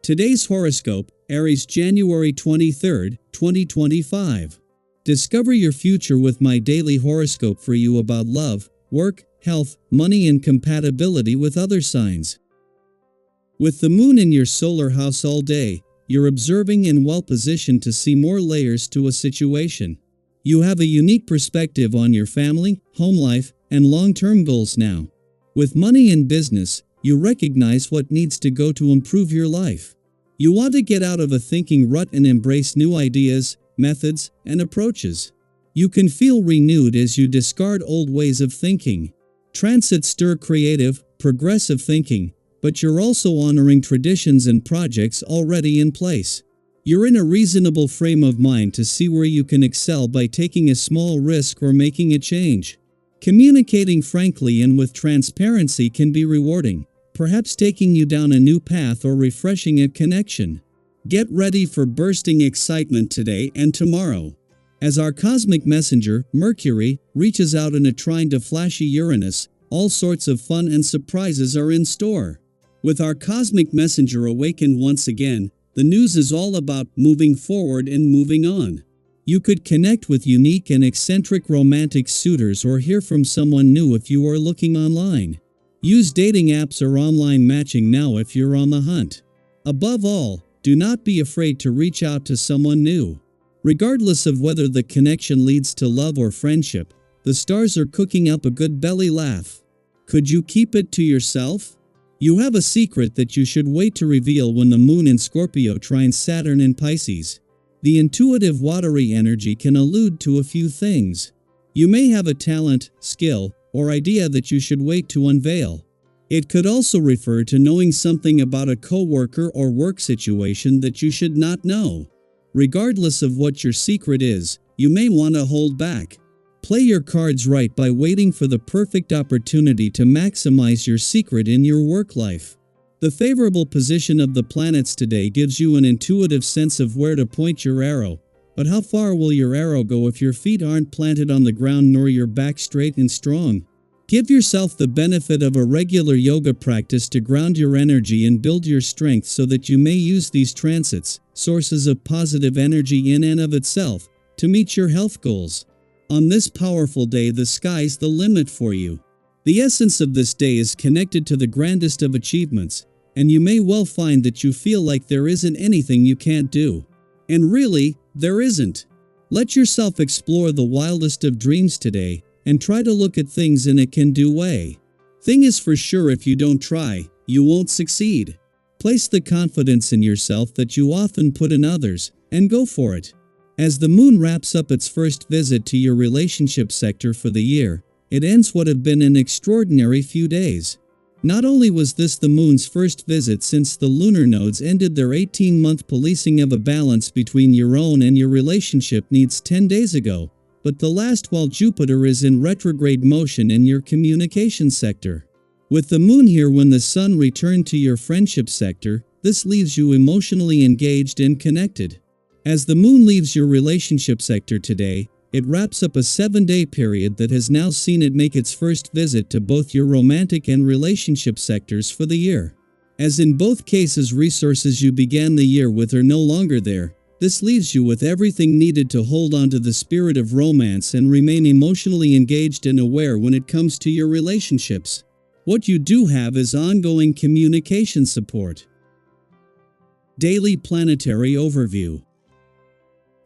Today's horoscope, Aries January 23, 2025. Discover your future with my daily horoscope for you about love, work, health, money and compatibility with other signs. With the moon in your solar house all day, you're observing and well positioned to see more layers to a situation. You have a unique perspective on your family, home life, and long-term goals now. With money and business, you recognize what needs to go to improve your life. You want to get out of a thinking rut and embrace new ideas, methods, and approaches. You can feel renewed as you discard old ways of thinking. Transits stir creative, progressive thinking, but you're also honoring traditions and projects already in place. You're in a reasonable frame of mind to see where you can excel by taking a small risk or making a change. Communicating frankly and with transparency can be rewarding, perhaps taking you down a new path or refreshing a connection. Get ready for bursting excitement today and tomorrow. As our cosmic messenger, Mercury, reaches out in a trine to flashy Uranus, all sorts of fun and surprises are in store. With our cosmic messenger awakened once again, the news is all about moving forward and moving on. You could connect with unique and eccentric romantic suitors or hear from someone new if you are looking online. Use dating apps or online matching now if you're on the hunt. Above all, do not be afraid to reach out to someone new. Regardless of whether the connection leads to love or friendship, the stars are cooking up a good belly laugh. Could you keep it to yourself? You have a secret that you should wait to reveal when the moon in Scorpio trines Saturn in Pisces. The intuitive watery energy can allude to a few things. You may have a talent, skill, or idea that you should wait to unveil. It could also refer to knowing something about a coworker or work situation that you should not know. Regardless of what your secret is, you may want to hold back. Play your cards right by waiting for the perfect opportunity to maximize your secret in your work life. The favorable position of the planets today gives you an intuitive sense of where to point your arrow, but how far will your arrow go if your feet aren't planted on the ground nor your back straight and strong? Give yourself the benefit of a regular yoga practice to ground your energy and build your strength so that you may use these transits, sources of positive energy in and of itself, to meet your health goals. On this powerful day, the sky's the limit for you. The essence of this day is connected to the grandest of achievements, and you may well find that you feel like there isn't anything you can't do. And really, there isn't. Let yourself explore the wildest of dreams today, and try to look at things in a can-do way. Thing is for sure, if you don't try, you won't succeed. Place the confidence in yourself that you often put in others, and go for it. As the moon wraps up its first visit to your relationship sector for the year, it ends what have been an extraordinary few days. Not only was this the moon's first visit since the lunar nodes ended their 18-month policing of a balance between your own and your relationship needs 10 days ago, but the last while Jupiter is in retrograde motion in your communication sector. With the moon here when the sun returned to your friendship sector, this leaves you emotionally engaged and connected. As the moon leaves your relationship sector today, it wraps up a 7-day period that has now seen it make its first visit to both your romantic and relationship sectors for the year. As in both cases, resources you began the year with are no longer there. This leaves you with everything needed to hold on to the spirit of romance and remain emotionally engaged and aware when it comes to your relationships. What you do have is ongoing communication support. Daily Planetary Overview.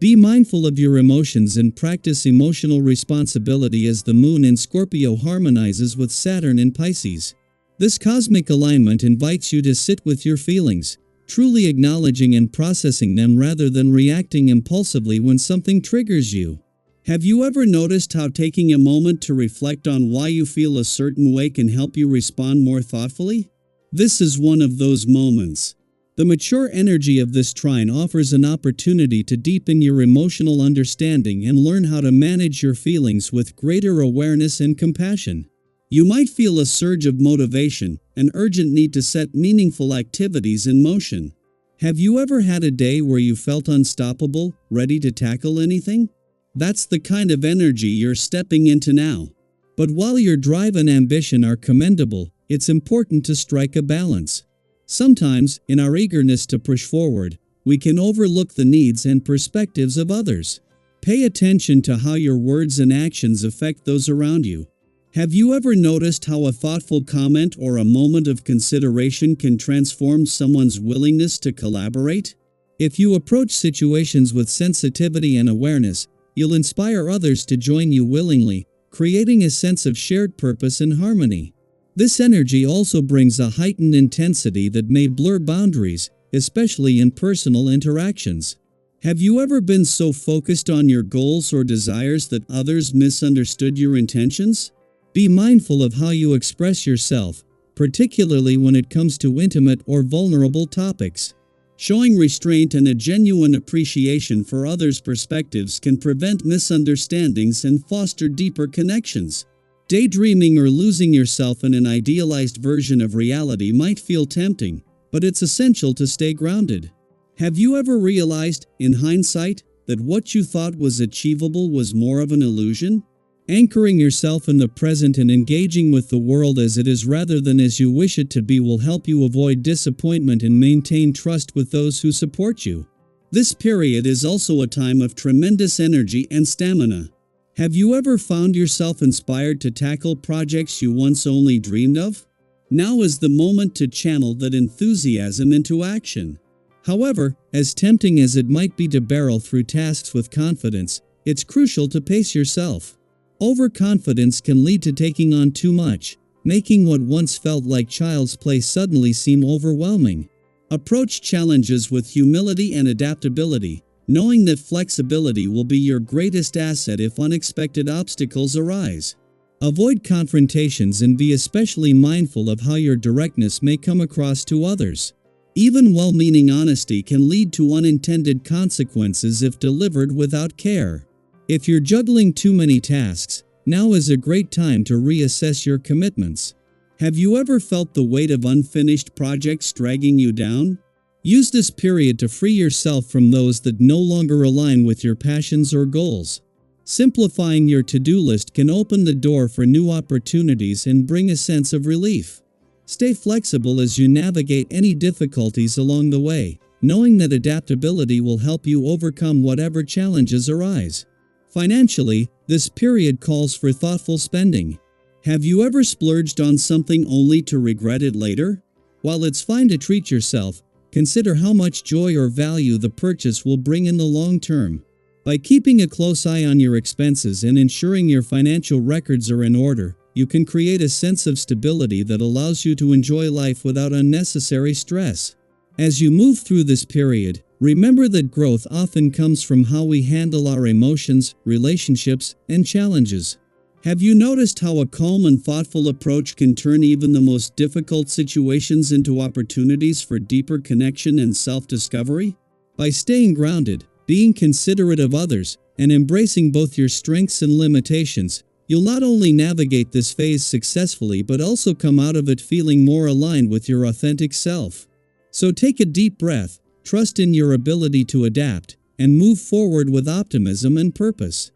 Be mindful of your emotions and practice emotional responsibility as the moon in Scorpio harmonizes with Saturn in Pisces. This cosmic alignment invites you to sit with your feelings, truly acknowledging and processing them rather than reacting impulsively when something triggers you. Have you ever noticed how taking a moment to reflect on why you feel a certain way can help you respond more thoughtfully? This is one of those moments. The mature energy of this trine offers an opportunity to deepen your emotional understanding and learn how to manage your feelings with greater awareness and compassion. You might feel a surge of motivation, an urgent need to set meaningful activities in motion. Have you ever had a day where you felt unstoppable, ready to tackle anything? That's the kind of energy you're stepping into now. But while your drive and ambition are commendable, it's important to strike a balance. Sometimes, in our eagerness to push forward, we can overlook the needs and perspectives of others. Pay attention to how your words and actions affect those around you. Have you ever noticed how a thoughtful comment or a moment of consideration can transform someone's willingness to collaborate? If you approach situations with sensitivity and awareness, you'll inspire others to join you willingly, creating a sense of shared purpose and harmony. This energy also brings a heightened intensity that may blur boundaries, especially in personal interactions. Have you ever been so focused on your goals or desires that others misunderstood your intentions? Be mindful of how you express yourself, particularly when it comes to intimate or vulnerable topics. Showing restraint and a genuine appreciation for others' perspectives can prevent misunderstandings and foster deeper connections. Daydreaming or losing yourself in an idealized version of reality might feel tempting, but it's essential to stay grounded. Have you ever realized, in hindsight, that what you thought was achievable was more of an illusion? Anchoring yourself in the present and engaging with the world as it is rather than as you wish it to be will help you avoid disappointment and maintain trust with those who support you. This period is also a time of tremendous energy and stamina. Have you ever found yourself inspired to tackle projects you once only dreamed of? Now is the moment to channel that enthusiasm into action. However, as tempting as it might be to barrel through tasks with confidence, it's crucial to pace yourself. Overconfidence can lead to taking on too much, making what once felt like child's play suddenly seem overwhelming. Approach challenges with humility and adaptability, knowing that flexibility will be your greatest asset if unexpected obstacles arise. Avoid confrontations and be especially mindful of how your directness may come across to others. Even well-meaning honesty can lead to unintended consequences if delivered without care. If you're juggling too many tasks, now is a great time to reassess your commitments. Have you ever felt the weight of unfinished projects dragging you down? Use this period to free yourself from those that no longer align with your passions or goals. Simplifying your to-do list can open the door for new opportunities and bring a sense of relief. Stay flexible as you navigate any difficulties along the way, knowing that adaptability will help you overcome whatever challenges arise. Financially, this period calls for thoughtful spending. Have you ever splurged on something only to regret it later? While it's fine to treat yourself, consider how much joy or value the purchase will bring in the long term. By keeping a close eye on your expenses and ensuring your financial records are in order, you can create a sense of stability that allows you to enjoy life without unnecessary stress. As you move through this period, remember that growth often comes from how we handle our emotions, relationships, and challenges. Have you noticed how a calm and thoughtful approach can turn even the most difficult situations into opportunities for deeper connection and self-discovery? By staying grounded, being considerate of others, and embracing both your strengths and limitations, you'll not only navigate this phase successfully but also come out of it feeling more aligned with your authentic self. So take a deep breath, trust in your ability to adapt, and move forward with optimism and purpose.